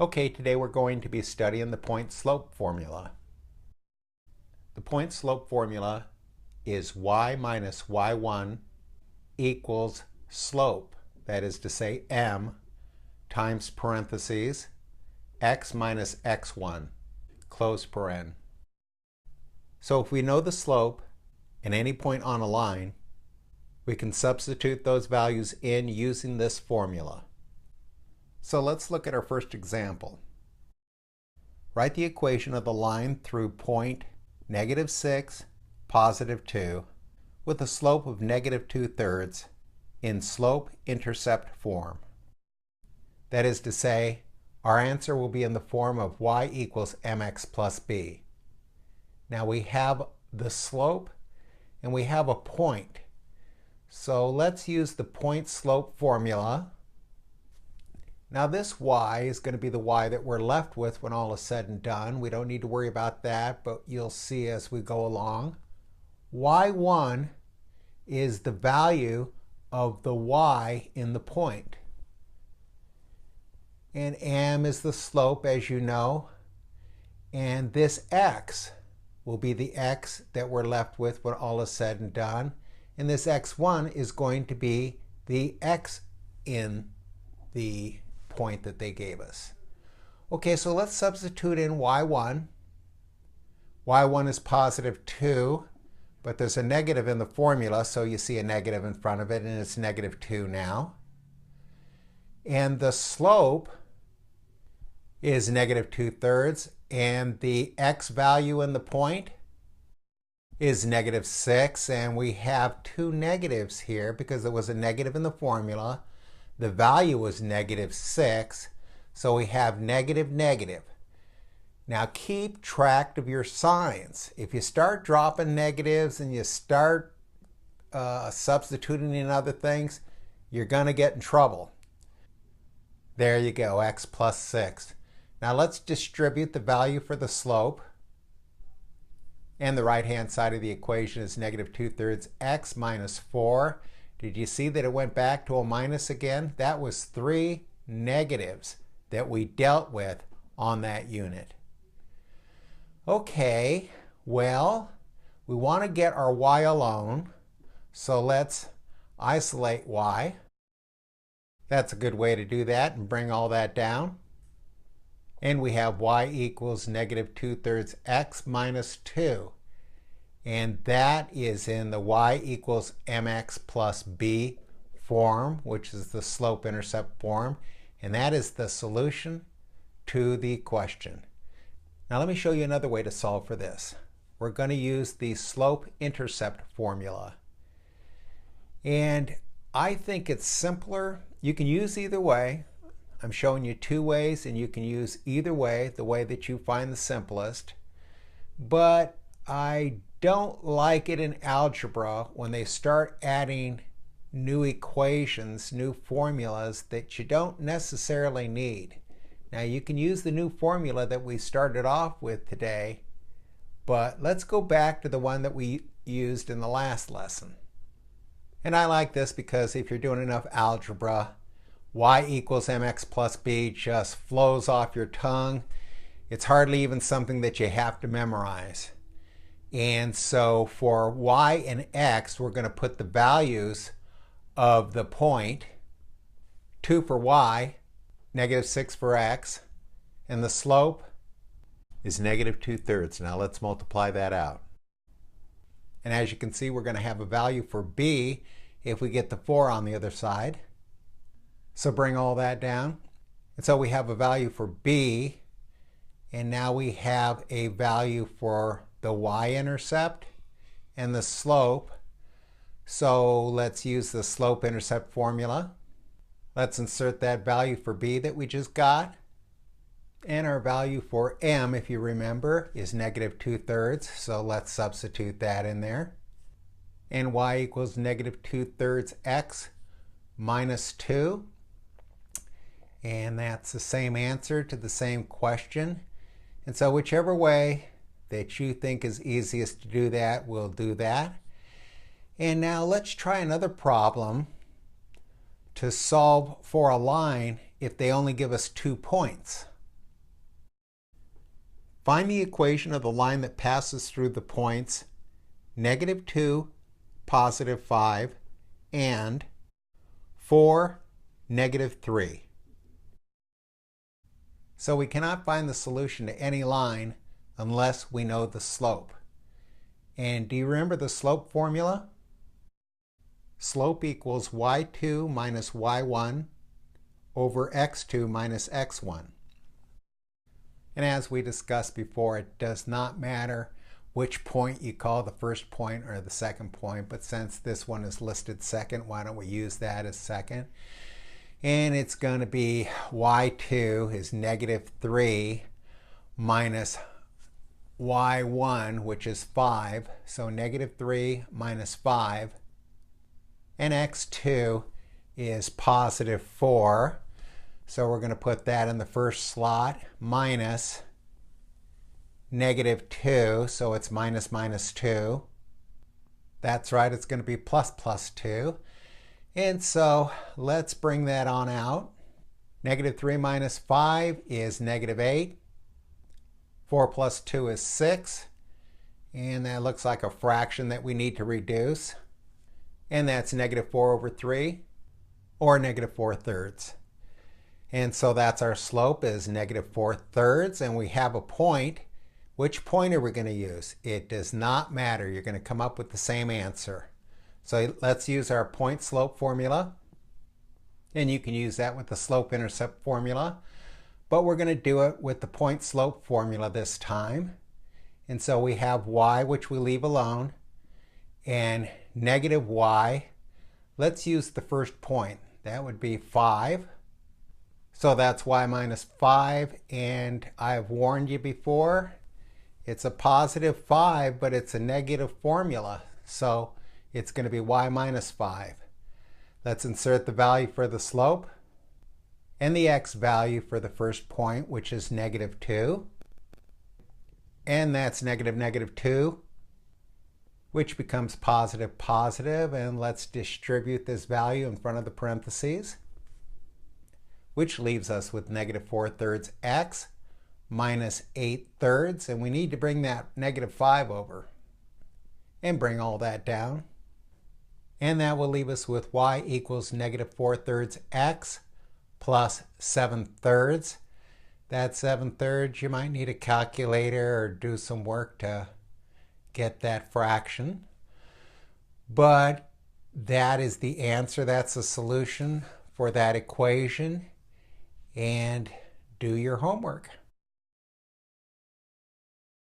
Okay, today we're going to be studying the point-slope formula. The point-slope formula is y minus y1 equals slope, that is to say m, times parentheses, x minus x1, close paren. So if we know the slope at any point on a line, we can substitute those values in using this formula. So let's look at our first example. Write the equation of the line through point -6, +2, with a slope of -2/3 in slope-intercept form. That is to say, our answer will be in the form of y equals mx plus b. Now we have the slope and we have a point. So let's use the point-slope formula. Now this y is going to be the y that we're left with when all is said and done. We don't need to worry about that, but you'll see as we go along. y1 is the value of the y in the point. And m is the slope, as you know. And this x will be the x that we're left with when all is said and done. And this x1 is going to be the x in the point that they gave us. Okay, so let's substitute in y1. y1 is +2, but there's a negative in the formula, so you see a negative in front of it, and it's -2 now. And the slope is -2/3, and the x value in the point is -6, and we have two negatives here because there was a negative in the formula. The value was -6, so we have negative. Now keep track of your signs. If you start dropping negatives and you start substituting in other things, you're going to get in trouble. There you go, x plus 6. Now let's distribute the value for the slope. And the right-hand side of the equation is -2/3 x minus 4. Did you see that it went back to a minus again? That was 3 negatives that we dealt with on that unit. Okay, well, we want to get our y alone, so let's isolate y. That's a good way to do that and bring all that down. And we have y equals -2/3 x minus 2. And that is in the y equals mx plus b form, which is the slope-intercept form. And that is the solution to the question. Now let me show you another way to solve for this. We're going to use the slope-intercept formula. And I think it's simpler. You can use either way. I'm showing you two ways, and you can use either way, the way that you find the simplest. But I don't like it in algebra when they start adding new equations, new formulas that you don't necessarily need. Now you can use the new formula that we started off with today, but let's go back to the one that we used in the last lesson. And I like this because if you're doing enough algebra, y equals mx plus b just flows off your tongue. It's hardly even something that you have to memorize. And so for y and x, we're going to put the values of the point, 2 for y, -6 for x, and the slope is -2/3. Now let's multiply that out. And as you can see, we're going to have a value for b if we get the 4 on the other side. So bring all that down. And so we have a value for b, and now we have a value for the y-intercept and the slope. So let's use the slope-intercept formula. Let's insert that value for b that we just got. And our value for m, if you remember, is -2/3. So let's substitute that in there. And y equals -2/3 x minus 2. And that's the same answer to the same question. And so whichever way that you think is easiest to do that, we'll do that. And now let's try another problem to solve for a line if they only give us 2 points. Find the equation of the line that passes through the points -2, +5, and 4, -3. So we cannot find the solution to any line unless we know the slope. And do you remember the slope formula? Slope equals y2 minus y1 over x2 minus x1. And as we discussed before, it does not matter which point you call the first point or the second point, but since this one is listed second, why don't we use that as second? And it's going to be y2 is -3 minus y1, which is 5. So -3 minus 5. And x2 is +4. So we're going to put that in the first slot, minus -2. So it's minus minus 2. That's right, it's going to be plus plus 2. And so let's bring that on out. -3 minus 5 is -8. 4 plus 2 is 6. And that looks like a fraction that we need to reduce. And that's -4 over 3, or -4 thirds. And so that's our slope is -4 thirds. And we have a point. Which point are we going to use? It does not matter. You're going to come up with the same answer. So let's use our point slope formula. And you can use that with the slope intercept formula. But we're going to do it with the point slope formula this time. And so we have y, which we leave alone, and -y. Let's use the first point. That would be 5. So that's y minus 5. And I've warned you before, it's a +5, but it's a negative formula. So it's going to be y minus 5. Let's insert the value for the slope and the x value for the first point, which is -2. And that's -2, which becomes +, and let's distribute this value in front of the parentheses, which leaves us with -4 thirds x minus 8 thirds, and we need to bring that -5 over and bring all that down. And that will leave us with y equals -4 thirds x plus 7 thirds. That's 7 thirds. You might need a calculator or do some work to get that fraction. But that is the answer. That's the solution for that equation. And do your homework.